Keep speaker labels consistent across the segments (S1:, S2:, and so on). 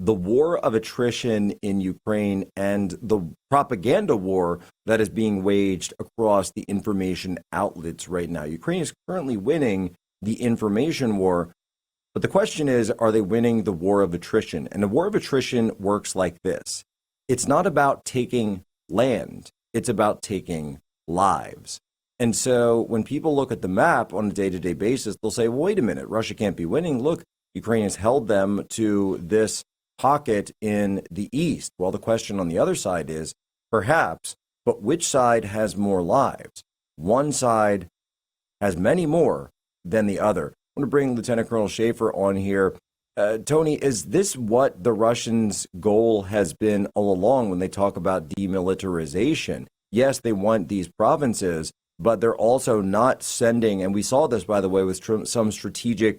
S1: the war of attrition in Ukraine and the propaganda war that is being waged across the information outlets right now. Ukraine is currently winning the information war, but the question is, are they winning the war of attrition? And the war of attrition works like this. It's not about taking land, it's about taking lives. And so when people look at the map on a day-to-day basis, they'll say, well, wait a minute, Russia can't be winning. Look, Ukraine has held them to this pocket in the east. Well, the question on the other side is, perhaps, but which side has more lives? One side has many more than the other. I want to bring Lieutenant Colonel Schaefer on here. Tony, is this what the Russians' goal has been all along when they talk about demilitarization? Yes, they want these provinces, but they're also not sending, and we saw this, by the way, with some strategic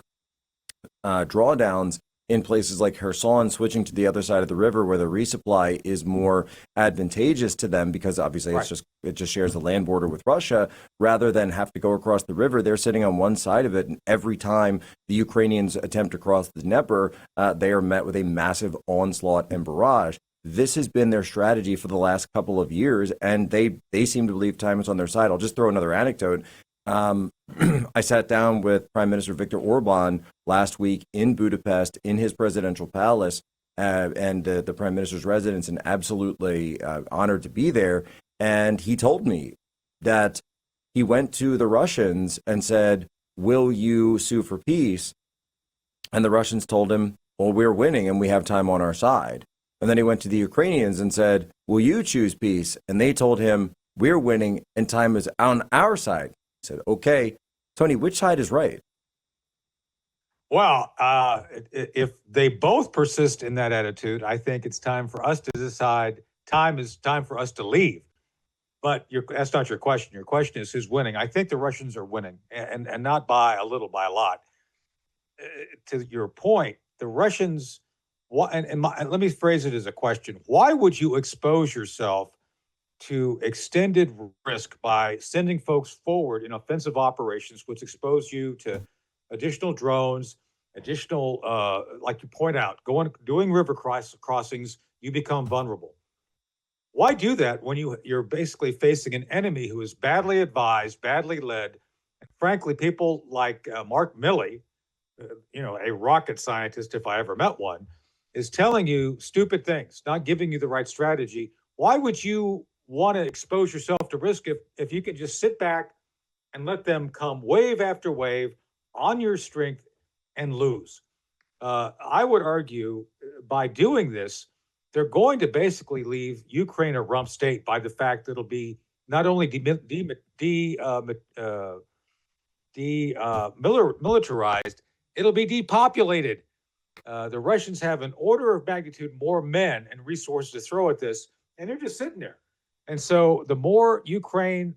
S1: drawdowns in places like Kherson, switching to the other side of the river where the resupply is more advantageous to them because obviously
S2: Right.
S1: it just shares the land border with Russia, rather than have to go across the river. They're sitting on one side of it, and every time the Ukrainians attempt to cross the Dnieper, they are met with a massive onslaught and barrage. This has been their strategy for the last couple of years, and they seem to believe time is on their side. I'll just throw another anecdote. I sat down with Prime Minister Viktor Orban last week in Budapest in his presidential palace and the Prime Minister's residence, and absolutely honored to be there. And he told me that he went to the Russians and said, will you sue for peace? And the Russians told him, well, we're winning and we have time on our side. And then he went to the Ukrainians and said, will you choose peace? And they told him, we're winning and time is on our side. He said, okay. Tony, which side is right?
S2: Well, if they both persist in that attitude, I think it's time for us to decide time for us to leave. But that's not your question. Your question is who's winning. I think the Russians are winning, and not by a little, by a lot. To your point, the Russians, and let me phrase it as a question. Why would you expose yourself to extended risk by sending folks forward in offensive operations, which expose you to additional drones, additional, like you point out, doing river crossings, you become vulnerable. Why do that when you're basically facing an enemy who is badly advised, badly led? And frankly, people like Mark Milley, a rocket scientist, if I ever met one, is telling you stupid things, not giving you the right strategy. Why would you want to expose yourself to risk if you can just sit back and let them come wave after wave on your strength and lose? I would argue by doing this, they're going to basically leave Ukraine a rump state by the fact that it'll be not only militarized, it'll be depopulated. The Russians have an order of magnitude more men and resources to throw at this, and they're just sitting there. And so the more Ukraine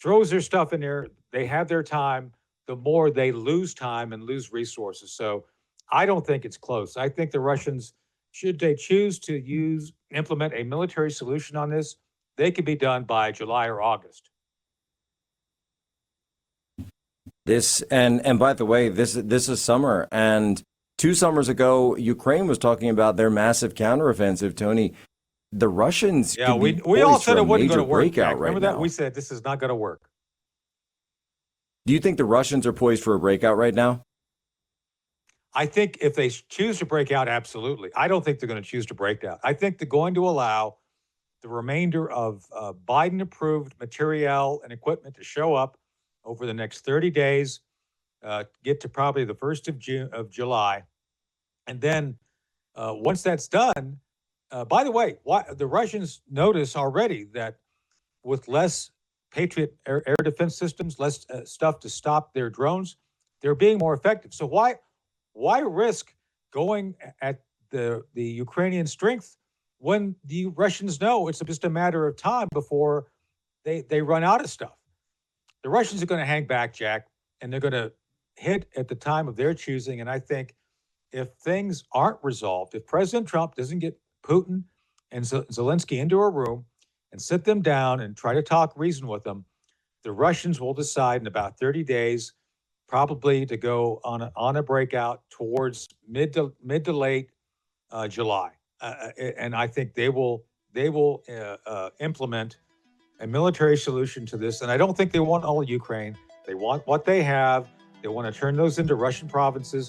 S2: throws their stuff in there, they have their time, the more they lose time and lose resources. So I don't think it's close. I think the Russians, should they choose to implement a military solution on this, they could be done by July or August.
S1: This and by the way, this is summer, and 2 summers ago, Ukraine was talking about their massive counteroffensive. Tony, the Russians,
S2: yeah, we all said it wasn't going to work.
S1: Remember
S2: that? We said this is not going to work.
S1: Do you think the Russians are poised for a breakout right now?
S2: I think if they choose to break out, absolutely. I don't think they're going to choose to break out. I think they're going to allow the remainder of Biden-approved materiel and equipment to show up over the next 30 days, get to probably the 1st of July. And then once that's done, by the way, the Russians notice already that with less Patriot air defense systems, less stuff to stop their drones, they're being more effective. So why risk going at the Ukrainian strength when the Russians know it's just a matter of time before they run out of stuff? The Russians are going to hang back, Jack, and they're going to hit at the time of their choosing. And I think if things aren't resolved, if President Trump doesn't get Putin and Zelensky into a room and sit them down and try to talk reason with them, the Russians will decide in about 30 days, probably to go on a breakout towards mid to late July, and I think they will implement a military solution to this. And I don't think they want all of Ukraine. They want what they have. They want to turn those into Russian provinces